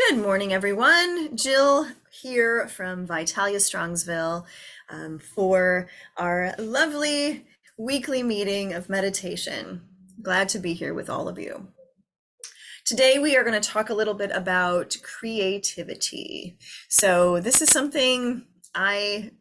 Good morning, everyone. Jill here from Vitalia Strongsville for our lovely weekly meeting of meditation. Glad to be here with all of you. Today, we are going to talk a little bit about creativity. So, this is something I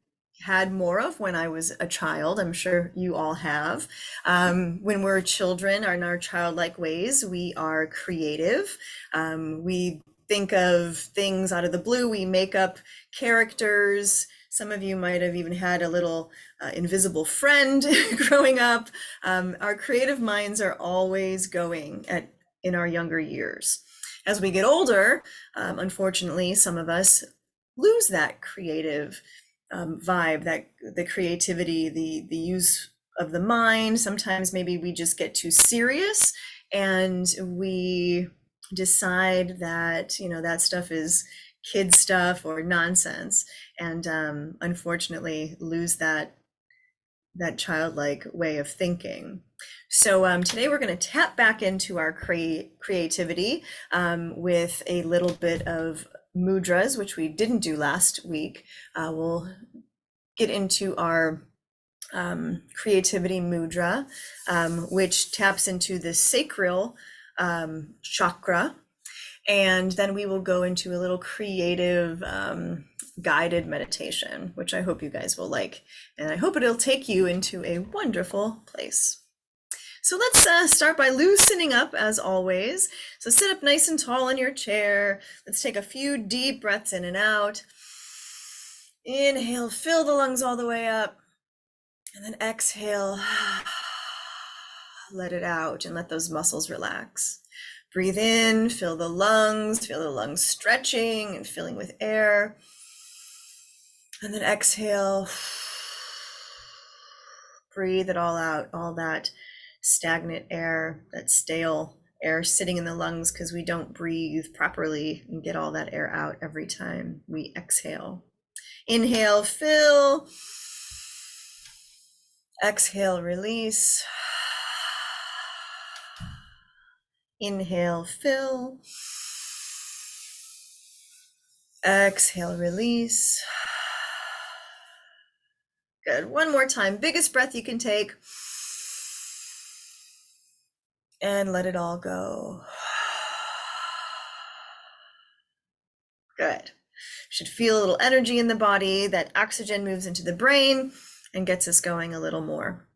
had more of when I was a child. I'm sure you all have. When we're children, in our childlike ways, we are creative. We think of things out of the blue. We make up characters. Some of you might have even had a little invisible friend growing up. Our creative minds are always going in our younger years. As we get older, unfortunately, some of us lose that creative vibe, that the creativity, the use of the mind. Sometimes maybe we just get too serious and we decide that that stuff is kid stuff or nonsense, and unfortunately lose that childlike way of thinking. So today we're going to tap back into our creativity with a little bit of mudras, which we didn't do last week. We'll get into our creativity mudra, which taps into the sacral chakra. And then we will go into a little creative guided meditation, which I hope you guys will like. And I hope it'll take you into a wonderful place. So let's start by loosening up as always. So sit up nice and tall in your chair. Let's take a few deep breaths in and out. Inhale, fill the lungs all the way up. And then exhale, let it out and let those muscles relax. Breathe in, feel the lungs stretching and filling with air. And then exhale, breathe it all out, all that stagnant air, that stale air sitting in the lungs because we don't breathe properly and get all that air out every time we exhale. Inhale, fill. Exhale, release. Inhale, fill. Exhale, release. Good. One more time. Biggest breath you can take. And let it all go. Good. Should feel a little energy in the body. That oxygen moves into the brain and gets us going a little more.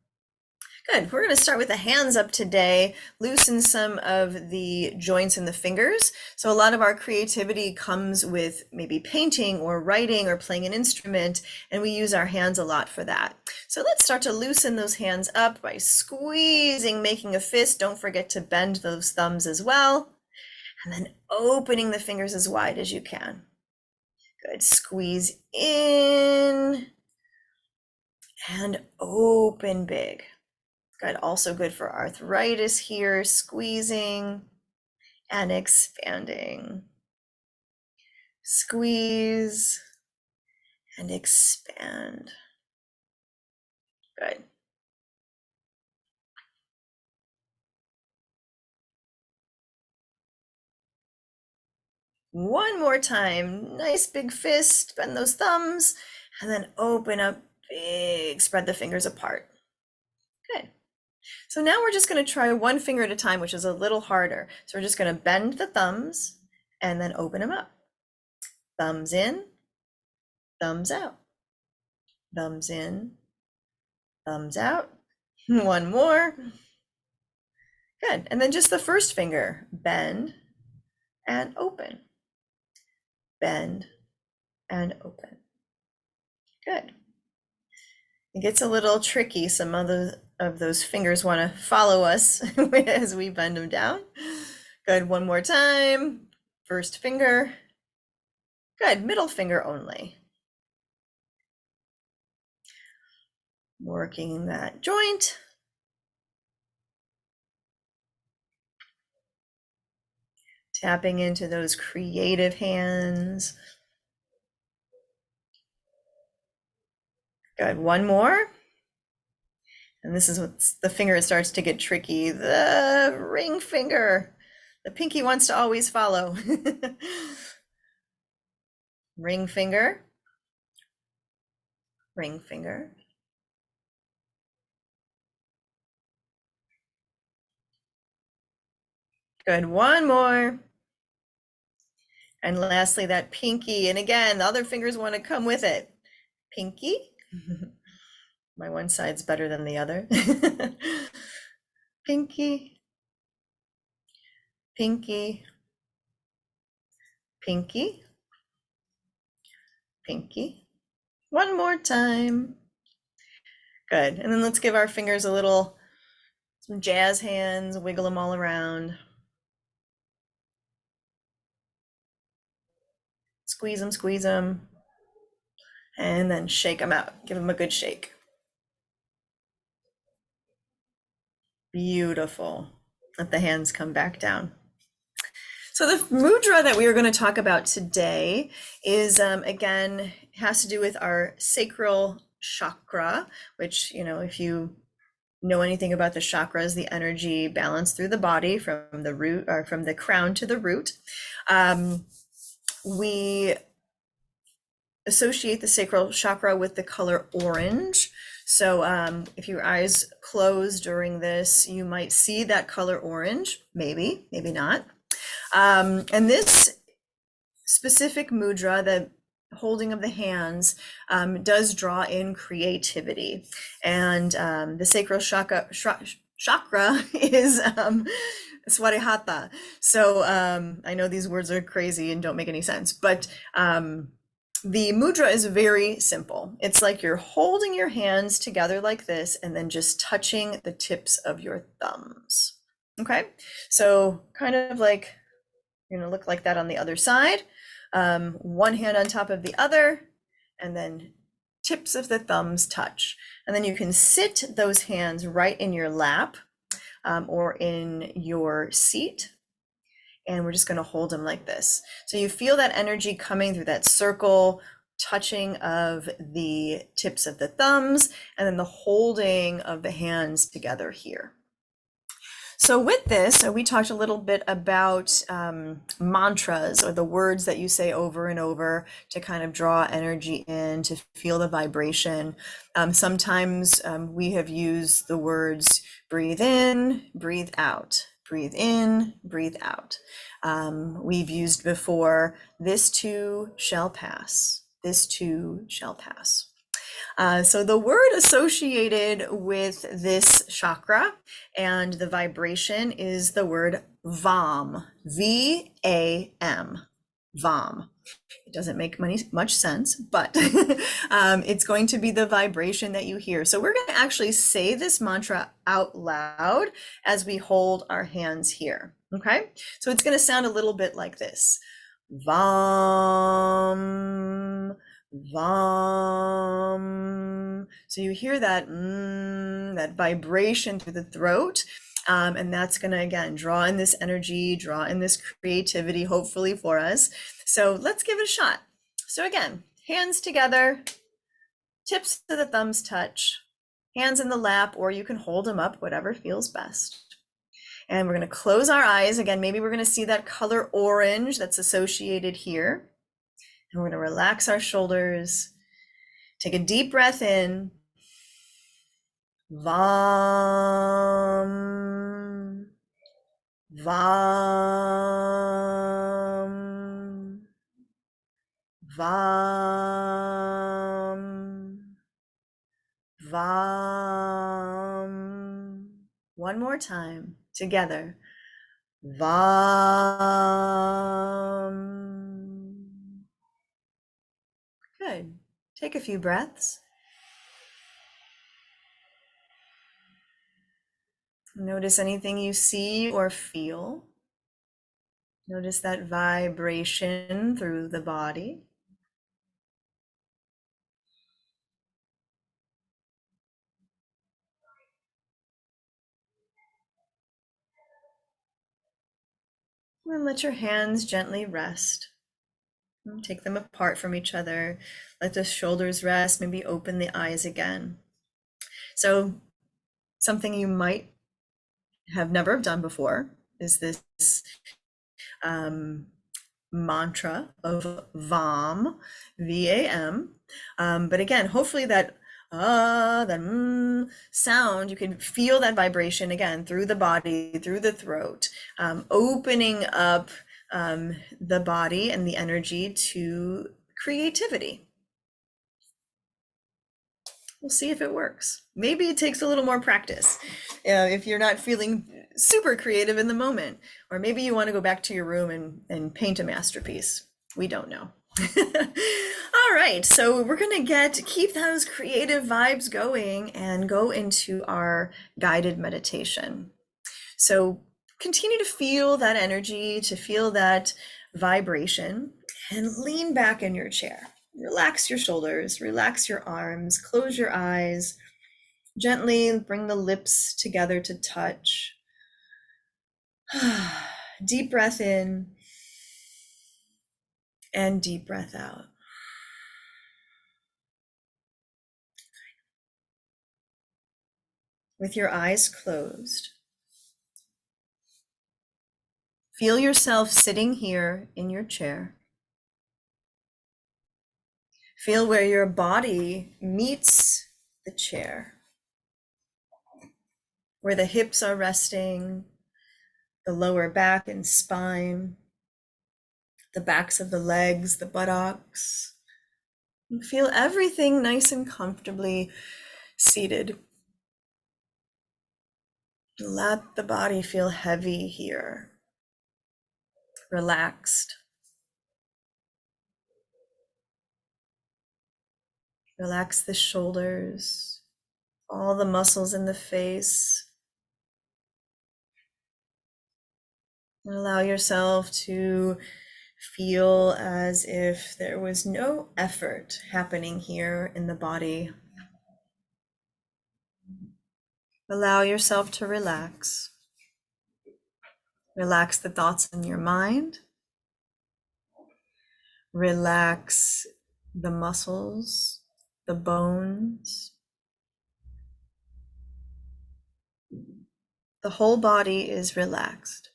Good. We're going to start with the hands up today. Loosen some of the joints in the fingers. So a lot of our creativity comes with maybe painting or writing or playing an instrument, and we use our hands a lot for that. So let's start to loosen those hands up by squeezing, making a fist. Don't forget to bend those thumbs as well. And then opening the fingers as wide as you can. Good. Squeeze in and open big. Good. Also good for arthritis here, squeezing and expanding. Squeeze and expand. Good. One more time. Nice big fist, bend those thumbs, and then open up big, spread the fingers apart. Good. So now we're just going to try one finger at a time, which is a little harder. So we're just going to bend the thumbs and then open them up. Thumbs in, thumbs out. Thumbs in, thumbs out. One more. Good. And then just the first finger, bend and open. Bend and open. Good. It gets a little tricky. Some of those fingers want to follow us as we bend them down. Good. One more time. First finger. Good. Middle finger only. Working that joint. Tapping into those creative hands. Good. One more. And this is what the finger starts to get tricky. The ring finger. The pinky wants to always follow. ring finger, ring finger. Good, one more. And lastly, that pinky. And again, the other fingers want to come with it. Pinky. My one side's better than the other. Pinky, pinky, pinky, pinky. One more time. Good. And then let's give our fingers a little, some jazz hands, wiggle them all around. Squeeze them, and then shake them out. Give them a good shake. Beautiful. Let the hands come back down. So the mudra that we are going to talk about today is, again, has to do with our sacral chakra, which, if you know anything about the chakras, the energy balance through the body from the root or from the crown to the root. We associate the sacral chakra with the color orange. So if your eyes close during this, you might see that color orange, maybe not. And this specific mudra, the holding of the hands, does draw in creativity. And the sacral chakra is Swadhyata. So I know these words are crazy and don't make any sense, but the mudra is very simple. It's like you're holding your hands together like this and then just touching the tips of your thumbs. Okay, so kind of like you're gonna look like that on the other side. One hand on top of the other, and then tips of the thumbs touch. And then you can sit those hands right in your lap or in your seat. And we're just going to hold them like this. So you feel that energy coming through that circle, touching of the tips of the thumbs, and then the holding of the hands together here. So with this, we talked a little bit about mantras, or the words that you say over and over to kind of draw energy in, to feel the vibration. Sometimes we have used the words breathe in, breathe out, breathe in, breathe out. We've used before, this too shall pass, this too shall pass. So the word associated with this chakra and the vibration is the word VAM, V-A-M, VAM. It doesn't make much sense, but it's going to be the vibration that you hear. So we're going to actually say this mantra out loud as we hold our hands here. Okay, so it's going to sound a little bit like this. VAM, VAM. So you hear that that vibration through the throat, and that's going to, again, draw in this energy, draw in this creativity, hopefully for us. So let's give it a shot. So again, hands together, tips of the thumbs touch, hands in the lap, or you can hold them up, whatever feels best. And we're going to close our eyes. Again, maybe we're going to see that color orange that's associated here. And we're going to relax our shoulders. Take a deep breath in. Vam. Vam. Vam. Vam. One more time, together. Vam. Good. Take a few breaths. Notice anything you see or feel. Notice that vibration through the body. And let your hands gently rest. Take them apart from each other. Let the shoulders rest. Maybe open the eyes again. So something you might have never done before is this mantra of VAM, V-A-M. But again, hopefully that sound, you can feel that vibration again through the body, through the throat, opening up the body and the energy to creativity. We'll see if it works. Maybe it takes a little more practice if you're not feeling super creative in the moment, or maybe you want to go back to your room and paint a masterpiece. We don't know. All right, so we're gonna keep those creative vibes going and go into our guided meditation. So continue to feel that energy, to feel that vibration, and lean back in your chair. Relax your shoulders, relax your arms, close your eyes, gently bring the lips together to touch. Deep breath in and deep breath out. With your eyes closed, feel yourself sitting here in your chair. Feel where your body meets the chair, where the hips are resting, the lower back and spine, the backs of the legs, the buttocks. You feel everything nice and comfortably seated. Let the body feel heavy here, relaxed. Relax the shoulders, all the muscles in the face. And allow yourself to feel as if there was no effort happening here in the body. Allow yourself to relax. Relax the thoughts in your mind. Relax the muscles, the bones. The whole body is relaxed.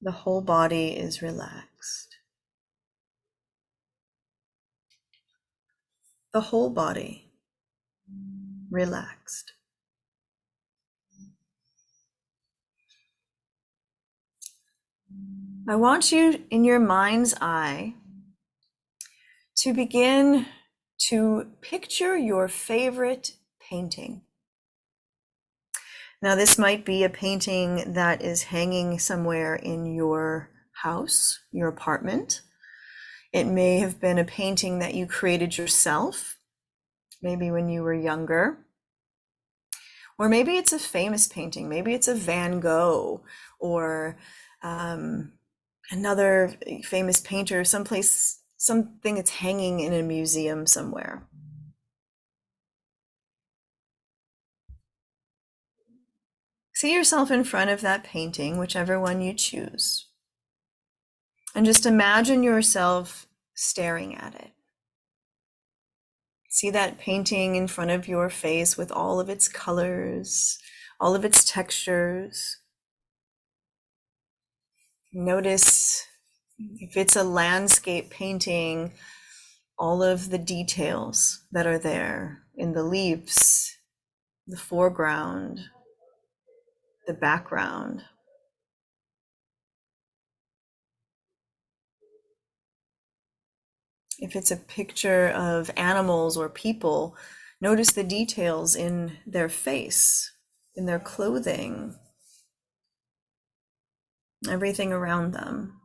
The whole body is relaxed. The whole body relaxed. I want you in your mind's eye to begin to picture your favorite painting. Now, this might be a painting that is hanging somewhere in your house, your apartment. It may have been a painting that you created yourself, maybe when you were younger. Or maybe it's a famous painting. Maybe it's a Van Gogh or another famous painter, someplace, something that's hanging in a museum somewhere. See yourself in front of that painting, whichever one you choose. And just imagine yourself staring at it. See that painting in front of your face with all of its colors, all of its textures. Notice if it's a landscape painting, all of the details that are there in the leaves, the foreground, the background. If it's a picture of animals or people, notice the details in their face, in their clothing, everything around them.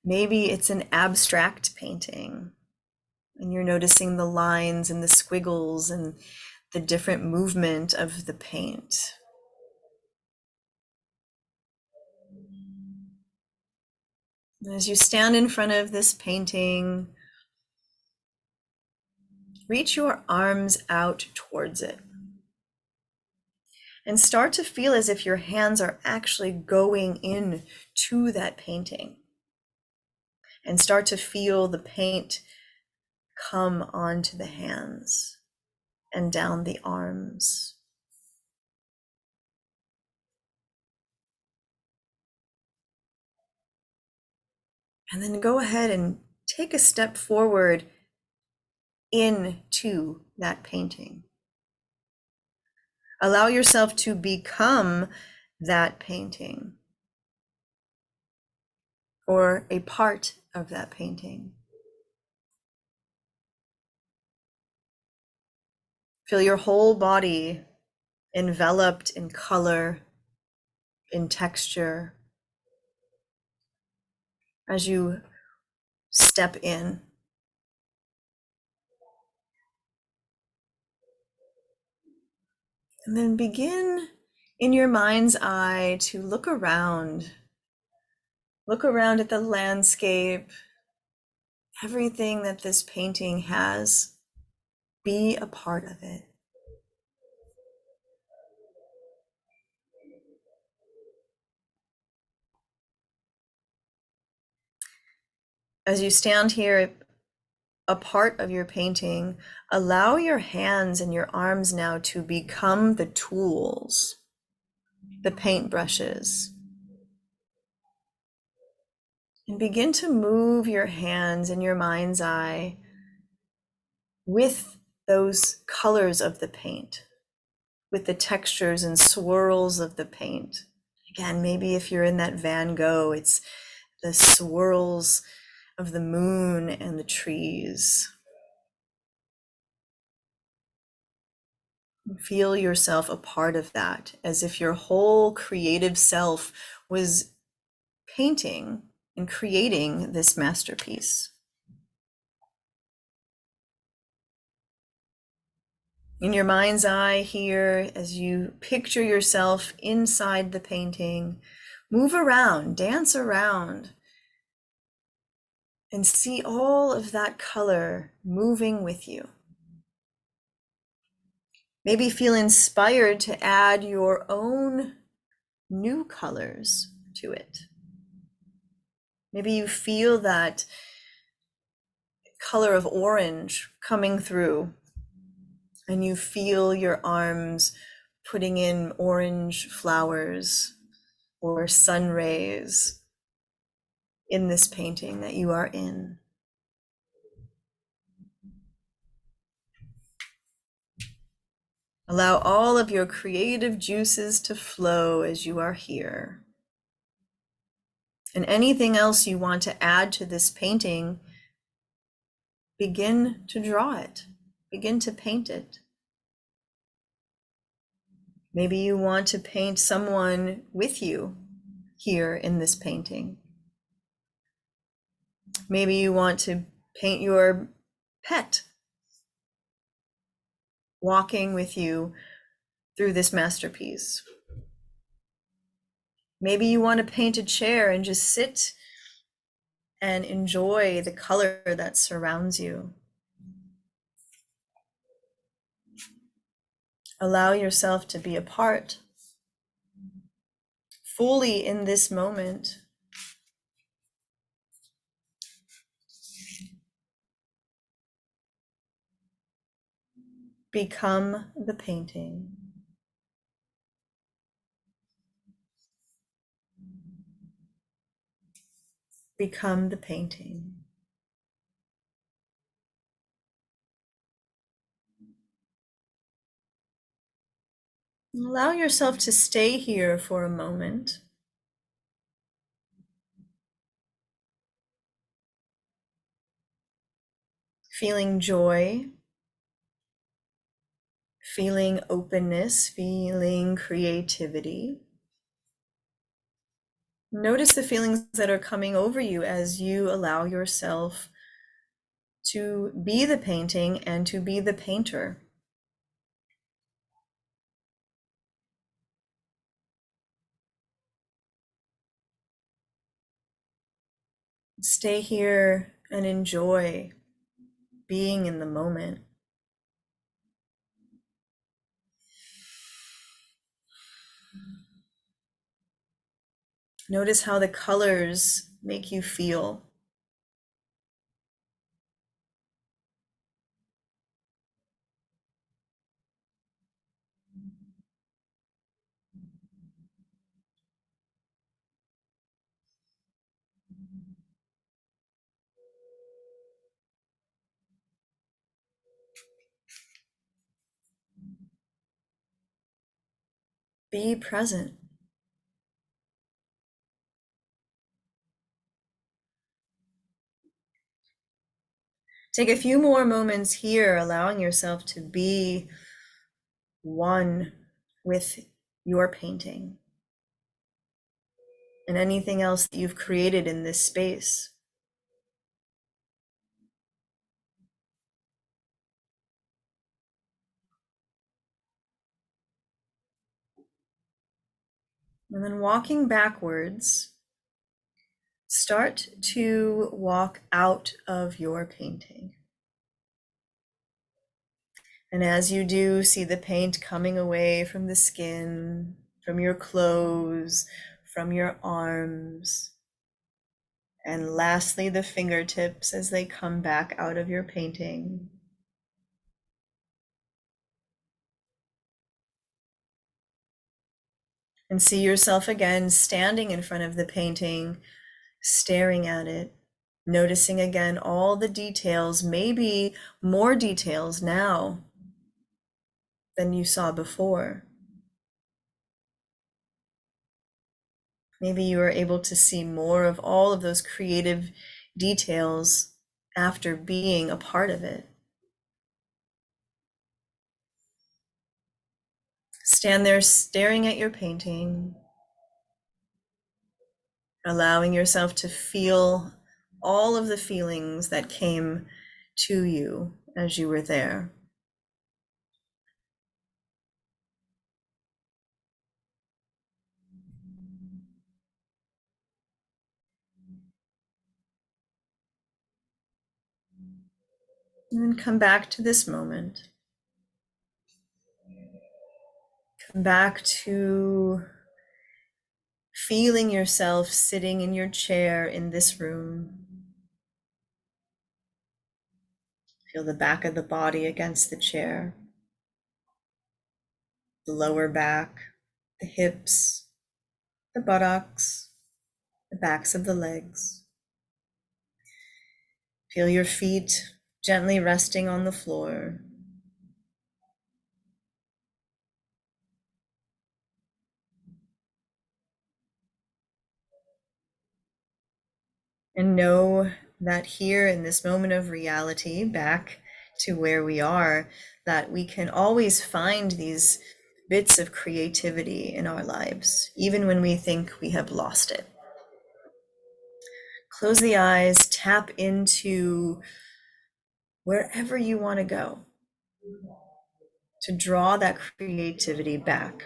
Maybe it's an abstract painting and you're noticing the lines and the squiggles and the different movement of the paint. As you stand in front of this painting, reach your arms out towards it and start to feel as if your hands are actually going in to that painting, and start to feel the paint come onto the hands and down the arms. And then go ahead and take a step forward into that painting. Allow yourself to become that painting or a part of that painting. Feel your whole body enveloped in color, in texture, as you step in. And then begin in your mind's eye to look around. Look around at the landscape, everything that this painting has. Be a part of it. As you stand here, a part of your painting, allow your hands and your arms now to become the tools, the paintbrushes. And begin to move your hands in your mind's eye with those colors of the paint, with the textures and swirls of the paint. Again, maybe if you're in that Van Gogh, it's the swirls of the moon and the trees. Feel yourself a part of that, as if your whole creative self was painting and creating this masterpiece. In your mind's eye here, as you picture yourself inside the painting, move around, dance around, and see all of that color moving with you. Maybe feel inspired to add your own new colors to it. Maybe you feel that color of orange coming through, and you feel your arms putting in orange flowers or sun rays in this painting that you are in. Allow all of your creative juices to flow as you are here. And anything else you want to add to this painting, begin to draw it, begin to paint it. Maybe you want to paint someone with you here in this painting. Maybe you want to paint your pet walking with you through this masterpiece. Maybe you want to paint a chair and just sit and enjoy the color that surrounds you. Allow yourself to be a part fully in this moment. Become the painting. Become the painting. Allow yourself to stay here for a moment. Feeling joy, feeling openness, feeling creativity. Notice the feelings that are coming over you as you allow yourself to be the painting and to be the painter. Stay here and enjoy being in the moment. Notice how the colors make you feel. Be present. Take a few more moments here, allowing yourself to be one with your painting and anything else that you've created in this space. And then walking backwards, start to walk out of your painting. And as you do, see the paint coming away from the skin, from your clothes, from your arms. And lastly, the fingertips as they come back out of your painting. And see yourself again standing in front of the painting, staring at it, noticing again all the details, maybe more details now than you saw before. Maybe you are able to see more of all of those creative details after being a part of it. Stand there staring at your painting, allowing yourself to feel all of the feelings that came to you as you were there. And then come back to this moment. Come back to feeling yourself sitting in your chair in this room. Feel the back of the body against the chair, the lower back, the hips, the buttocks, the backs of the legs. Feel your feet gently resting on the floor. And know that here in this moment of reality, back to where we are, that we can always find these bits of creativity in our lives, even when we think we have lost it. Close the eyes, tap into wherever you want to go to draw that creativity back.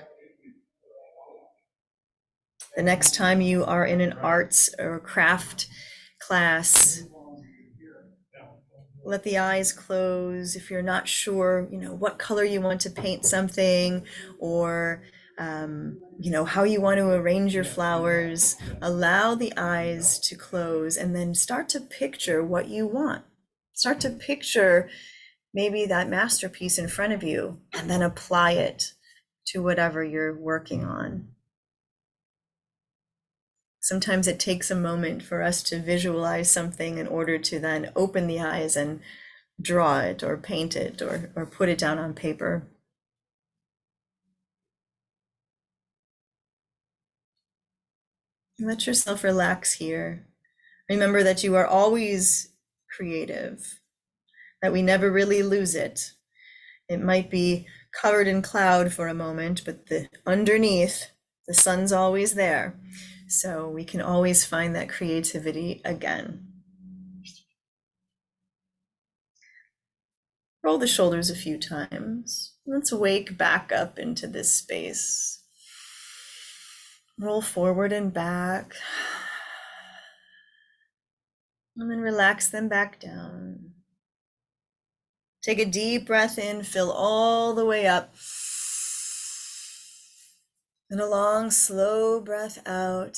The next time you are in an arts or craft class, let the eyes close. If you're not sure, what color you want to paint something, or how you want to arrange your flowers, allow the eyes to close and then start to picture what you want. Start to picture maybe that masterpiece in front of you and then apply it to whatever you're working on. Sometimes it takes a moment for us to visualize something in order to then open the eyes and draw it or paint it or put it down on paper. Let yourself relax here. Remember that you are always creative, that we never really lose it. It might be covered in cloud for a moment, but underneath, the sun's always there. So we can always find that creativity again. Roll the shoulders a few times. Let's wake back up into this space. Roll forward and back. And then relax them back down. Take a deep breath in, fill all the way up. And a long, slow breath out.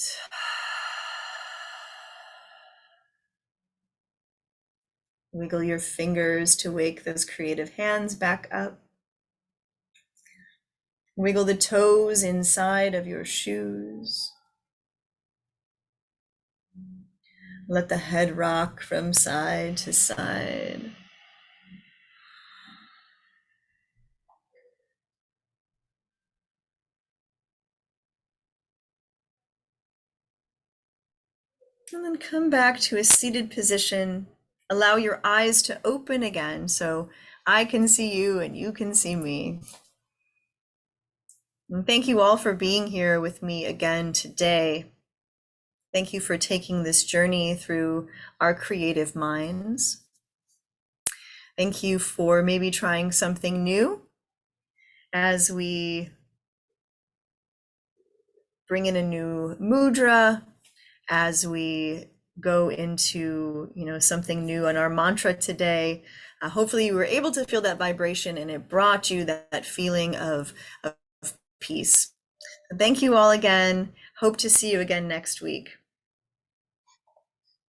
Wiggle your fingers to wake those creative hands back up. Wiggle the toes inside of your shoes. Let the head rock from side to side. And then come back to a seated position. Allow your eyes to open again so I can see you and you can see me. And thank you all for being here with me again today. Thank you for taking this journey through our creative minds. Thank you for maybe trying something new as we bring in a new mudra, as we go into something new on our mantra today. Hopefully you were able to feel that vibration and it brought you that feeling of peace. Thank you all again. Hope to see you again next week.